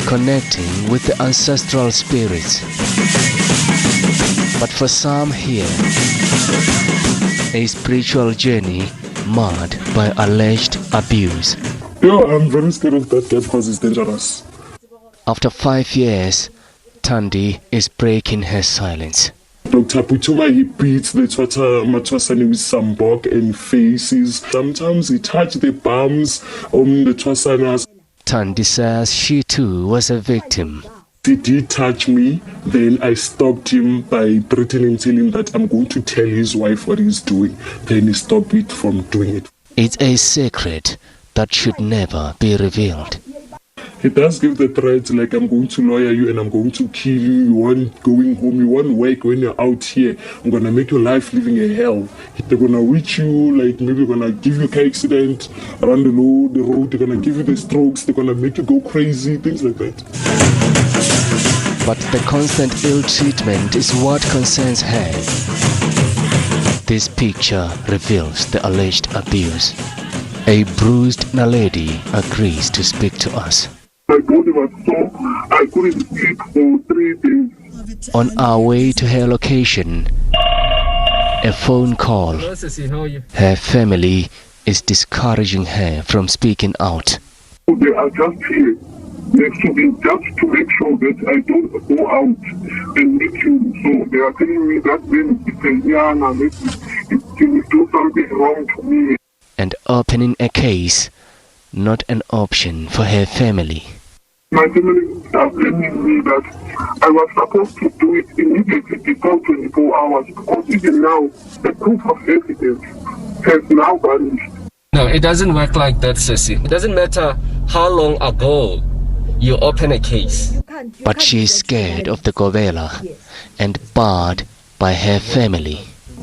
connecting with the ancestral spirits. But for some here, a spiritual journey marred by alleged abuse. I'm very scared of that guy because it's dangerous. After 5 years, Thandi is breaking her silence. Dr. Putuma, he beats the Matwasani with some bark and faces. Sometimes he touches the bums on the Twasanas. Thandi says she too was a victim. He did touch me, then I stopped him by threatening, telling him that I'm going to tell his wife what he's doing. Then he stopped it from doing it. It's a secret that should never be revealed. He does give the threats like, I'm going to lawyer you and I'm going to kill you. You want going home, you want work when you're out here. I'm going to make your life living a hell. They're going to witch you, like maybe going to give you a car accident around the road. They're going to give you the strokes. They're going to make you go crazy, things like that. But the constant ill treatment is what concerns her. This picture reveals the alleged abuse. A bruised Naledi agrees to speak to us. My body was sore. I couldn't sleep for 3 days. On our way to her location, a phone call. Her family is discouraging her from speaking out. They are just here next to me just to make sure that I don't go out and meet you. So they are telling me that when it's a young and it will do something wrong to me. And opening a case, not an option for her family. My family are blaming me that I was supposed to do it immediately before 24 hours because even now the proof of evidence has now vanished. No, it doesn't work like that, Sissy. It doesn't matter how long ago you open a case. But she is scared of the Gobela and barred by her family.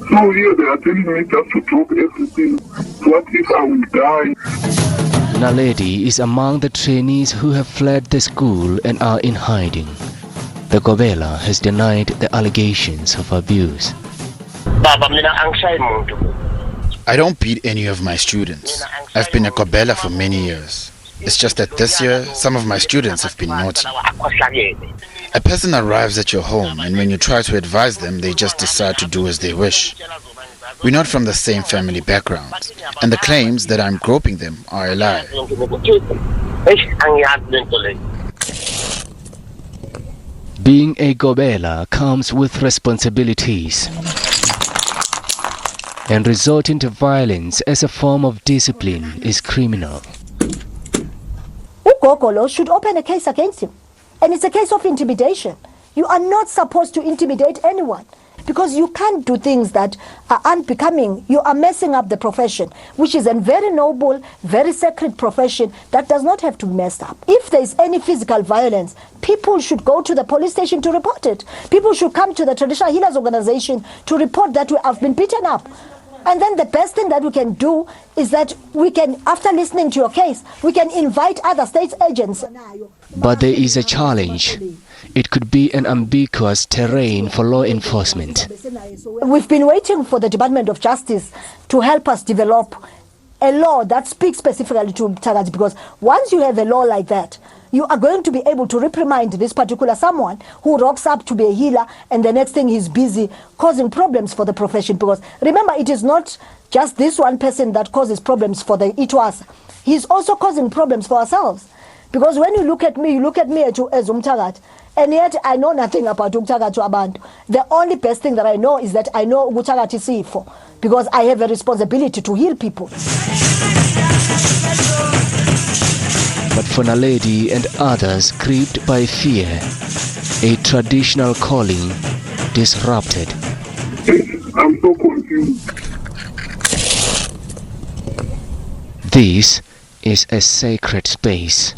So here they are telling me just to drop everything. What if I will die? Naledi is among the trainees who have fled the school and are in hiding. The Gobela has denied the allegations of abuse. I don't beat any of my students. I've been a Gobela for many years. It's just that this year, some of my students have been naughty. A person arrives at your home and when you try to advise them, they just decide to do as they wish. We're not from the same family background, and the claims that I'm groping them are a lie. Being a Gobela comes with responsibilities, and resorting to violence as a form of discipline is criminal. Ugogolo should open a case against him. And it's a case of intimidation. You are not supposed to intimidate anyone because you can't do things that are unbecoming. You are messing up the profession, which is a very noble, very sacred profession that does not have to be messed up. If there is any physical violence, people should go to the police station to report it. People should come to the Traditional Healers Organization to report that we have been beaten up. And then the best thing that we can do is that we can, after listening to your case, we can invite other state agents. But there is a challenge. It could be an ambiguous terrain for law enforcement. We've been waiting for the Department of Justice to help us develop a law that speaks specifically to Tagati, because once you have a law like that, you are going to be able to reprimand this particular someone who rocks up to be a healer and the next thing he's busy causing problems for the profession. Because remember, it is not just this one person that causes problems for the Itwas. He's also causing problems for ourselves. Because when you look at me as Umtagat, and yet I know nothing about Umtagat to Abantu. The only best thing that I know is that I know Umtagat is for, because I have a responsibility to heal people. But for Naledi and others gripped by fear, a traditional calling disrupted. I'm so confused. This is a sacred space.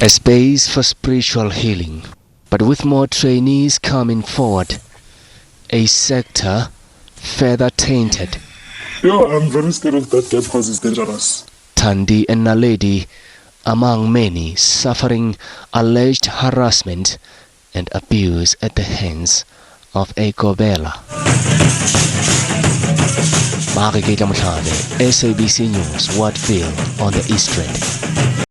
A space for spiritual healing. But with more trainees coming forward, a sector further tainted. I'm very scared of that guy because it's dangerous. Thandi and Naledi, among many, suffering alleged harassment and abuse at the hands of a Gobela. Maageketla Motlabe, SABC News, Wattville on the East End.